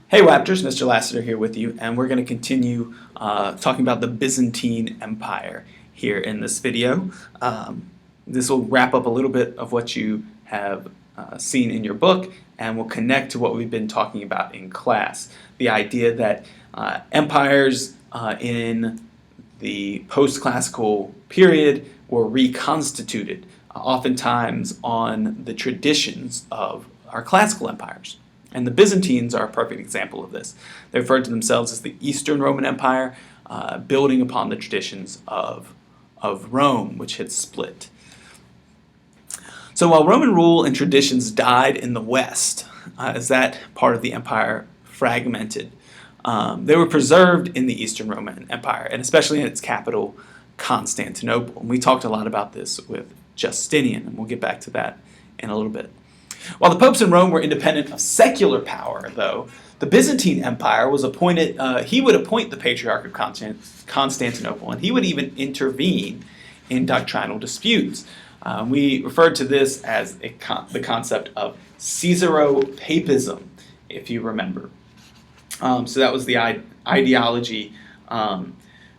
Hey Raptors, Mr. Lassiter here with you, and we're going to continue talking about the Byzantine Empire here in this video. This will wrap up a little bit of what you have seen in your book, and will connect to what we've been talking about in class. The idea that empires in the post-classical period were reconstituted, oftentimes on the traditions of our classical empires. And the Byzantines are a perfect example of this. They refer to themselves as the Eastern Roman Empire, building upon the traditions of Rome, which had split. So while Roman rule and traditions died in the West, as that part of the empire fragmented, they were preserved in the Eastern Roman Empire, and especially in its capital, Constantinople. And we talked a lot about this with Justinian, and we'll get back to that in a little bit. While the popes in Rome were independent of secular power, though, the Byzantine Empire was appointed, he would appoint the Patriarch of Constantinople, and he would even intervene in doctrinal disputes. We referred to this as the concept of Caesaro-papism, if you remember. So that was the ideology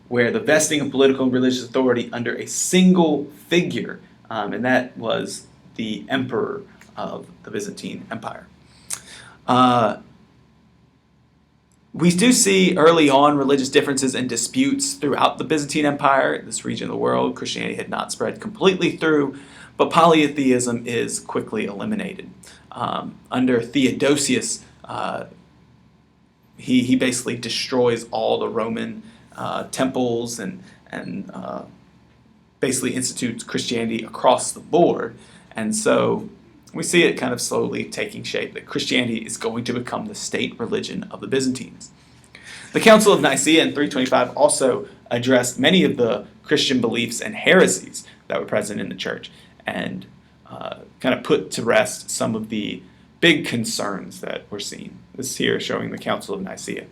where the vesting of political and religious authority under a single figure, and that was the emperor of the Byzantine Empire. We do see early on religious differences and disputes throughout the Byzantine Empire. This region of the world, Christianity had not spread completely through, but polytheism is quickly eliminated. Under Theodosius, he basically destroys all the Roman temples and basically institutes Christianity across the board. And so we see it kind of slowly taking shape, that Christianity is going to become the state religion of the Byzantines. The Council of Nicaea in 325 also addressed many of the Christian beliefs and heresies that were present in the church, and kind of put to rest some of the big concerns that were seen. This here showing the Council of Nicaea.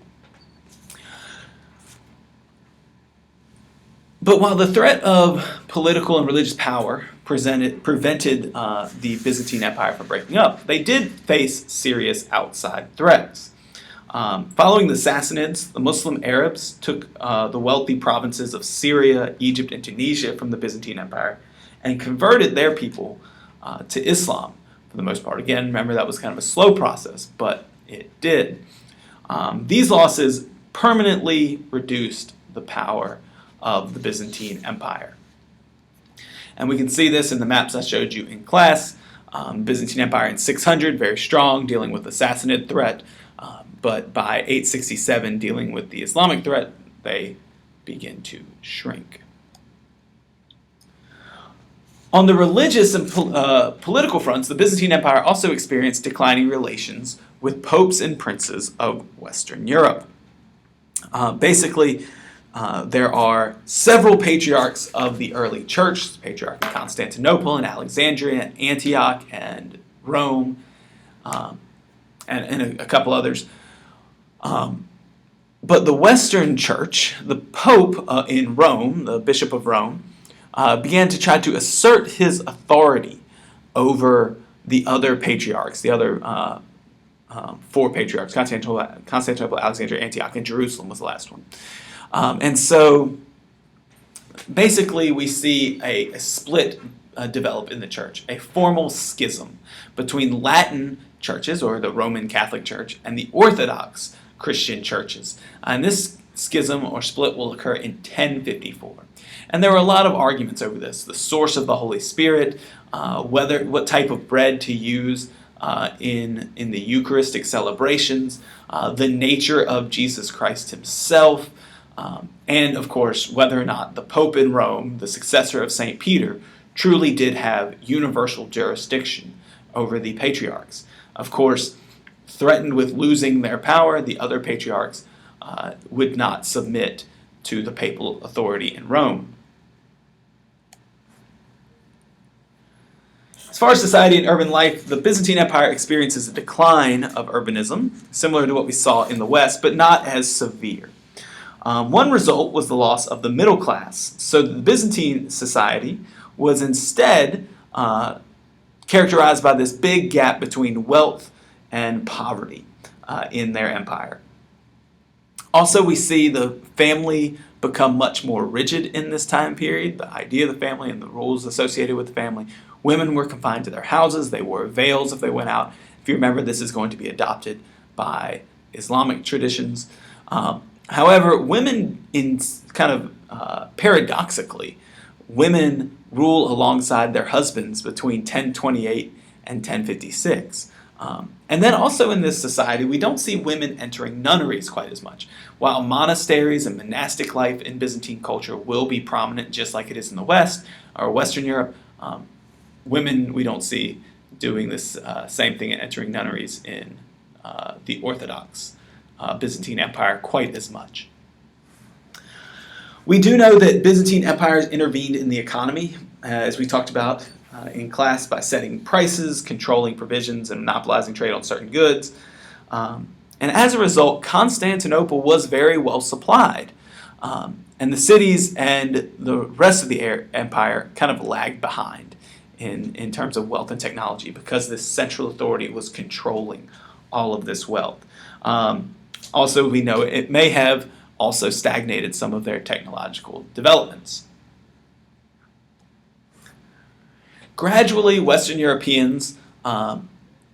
But while the threat of political and religious power prevented the Byzantine Empire from breaking up, they did face serious outside threats. Following the Sassanids, the Muslim Arabs took the wealthy provinces of Syria, Egypt, and Tunisia from the Byzantine Empire and converted their people to Islam for the most part. Again, remember that was kind of a slow process, but it did. These losses permanently reduced the power of the Byzantine Empire. And we can see this in the maps I showed you in class. Byzantine Empire in 600, very strong, dealing with the Sassanid threat. But by 867, dealing with the Islamic threat, they begin to shrink. On the religious and political fronts, the Byzantine Empire also experienced declining relations with popes and princes of Western Europe. There are several patriarchs of the early church, the Patriarch of Constantinople and Alexandria, Antioch, and Rome, and a couple others. But the Western church, the Pope in Rome, the Bishop of Rome, began to try to assert his authority over the other patriarchs, the other four patriarchs, Constantinople, Alexandria, Antioch, and Jerusalem was the last one. And so basically we see a split develop in the church, a formal schism between Latin churches, or the Roman Catholic Church, and the Orthodox Christian churches. And this schism or split will occur in 1054. And there were a lot of arguments over this: the source of the Holy Spirit, what type of bread to use in the Eucharistic celebrations, the nature of Jesus Christ himself, and of course whether or not the Pope in Rome, the successor of St. Peter, truly did have universal jurisdiction over the patriarchs. Of course, threatened with losing their power, the other patriarchs would not submit to the papal authority in Rome. As far as society and urban life, the Byzantine Empire experiences a decline of urbanism, similar to what we saw in the West, but not as severe. One result was the loss of the middle class. So the Byzantine society was instead characterized by this big gap between wealth and poverty. in their empire. Also, we see the family become much more rigid in this time period, the idea of the family and the rules associated with the family. Women were confined to their houses. They wore veils if they went out. If you remember, this is going to be adopted by Islamic traditions. However, women, in kind of paradoxically, women rule alongside their husbands between 1028 and 1056. And then also in this society, we don't see women entering nunneries quite as much. While monasteries and monastic life in Byzantine culture will be prominent just like it is in the West or Western Europe, women we don't see doing this same thing and entering nunneries in the Orthodox Byzantine Empire quite as much. We do know that Byzantine empires intervened in the economy, as we talked about in class, by setting prices, controlling provisions, and monopolizing trade on certain goods. And as a result, Constantinople was very well supplied. And the cities and the rest of the empire kind of lagged behind in terms of wealth and technology because this central authority was controlling all of this wealth. Also, we know it may have also stagnated some of their technological developments. Gradually, Western Europeans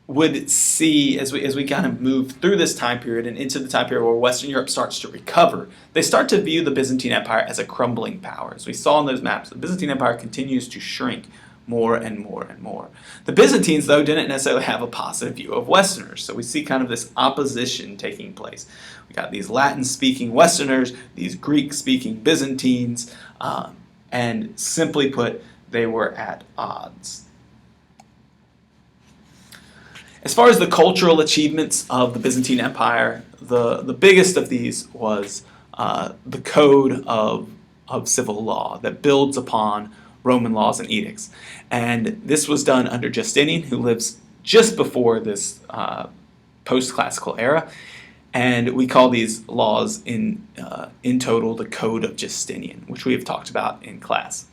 would see, as we kind of move through this time period and into the time period where Western Europe starts to recover, they start to view the Byzantine Empire as a crumbling power. As we saw in those maps, the Byzantine Empire continues to shrink more and more and more. The Byzantines, though, didn't necessarily have a positive view of Westerners, so we see kind of this opposition taking place. We got these Latin-speaking Westerners, these Greek-speaking Byzantines, and simply put, they were at odds. As far as the cultural achievements of the Byzantine Empire, the biggest of these was the code of civil law that builds upon Roman laws and edicts. And this was done under Justinian, who lives just before this post-classical era. And we call these laws in total the Code of Justinian, which we have talked about in class.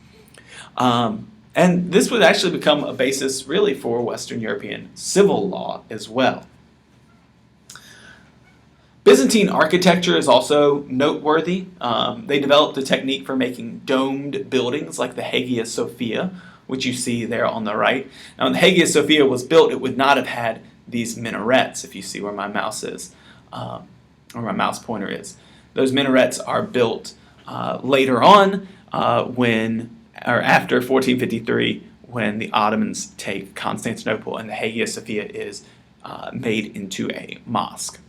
And this would actually become a basis really for Western European civil law as well. Byzantine architecture is also noteworthy. They developed a technique for making domed buildings like the Hagia Sophia, which you see there on the right. Now, when the Hagia Sophia was built, it would not have had these minarets, if you see where my mouse is, or my mouse pointer is. Those minarets are built later on or after 1453, when the Ottomans take Constantinople and the Hagia Sophia is made into a mosque.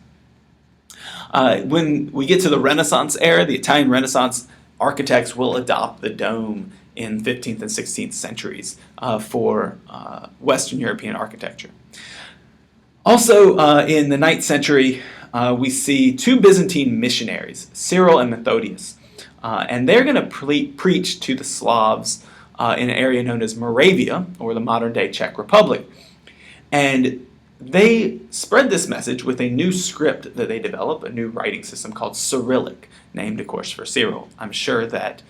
When we get to the Renaissance era, the Italian Renaissance architects will adopt the dome in 15th and 16th centuries for Western European architecture. Also, in the 9th century, we see two Byzantine missionaries, Cyril and Methodius. And they're going to preach to the Slavs in an area known as Moravia, or the modern-day Czech Republic. And they spread this message with a new script that they developed, a new writing system called Cyrillic, named, of course, for Cyril. I'm sure that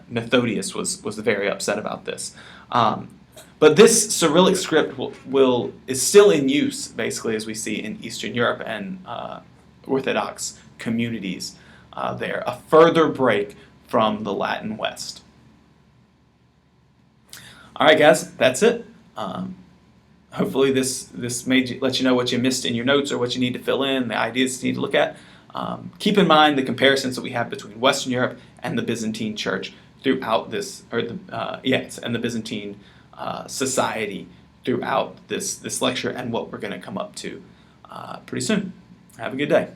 Methodius was very upset about this. But this Cyrillic script is still in use, basically, as we see in Eastern Europe and Orthodox communities there. A further break from the Latin West. All right, guys, that's it. Hopefully this let you know what you missed in your notes or what you need to fill in, the ideas you need to look at. Keep in mind the comparisons that we have between Western Europe and the Byzantine Church throughout this, and the Byzantine society throughout this lecture and what we're going to come up to pretty soon. Have a good day.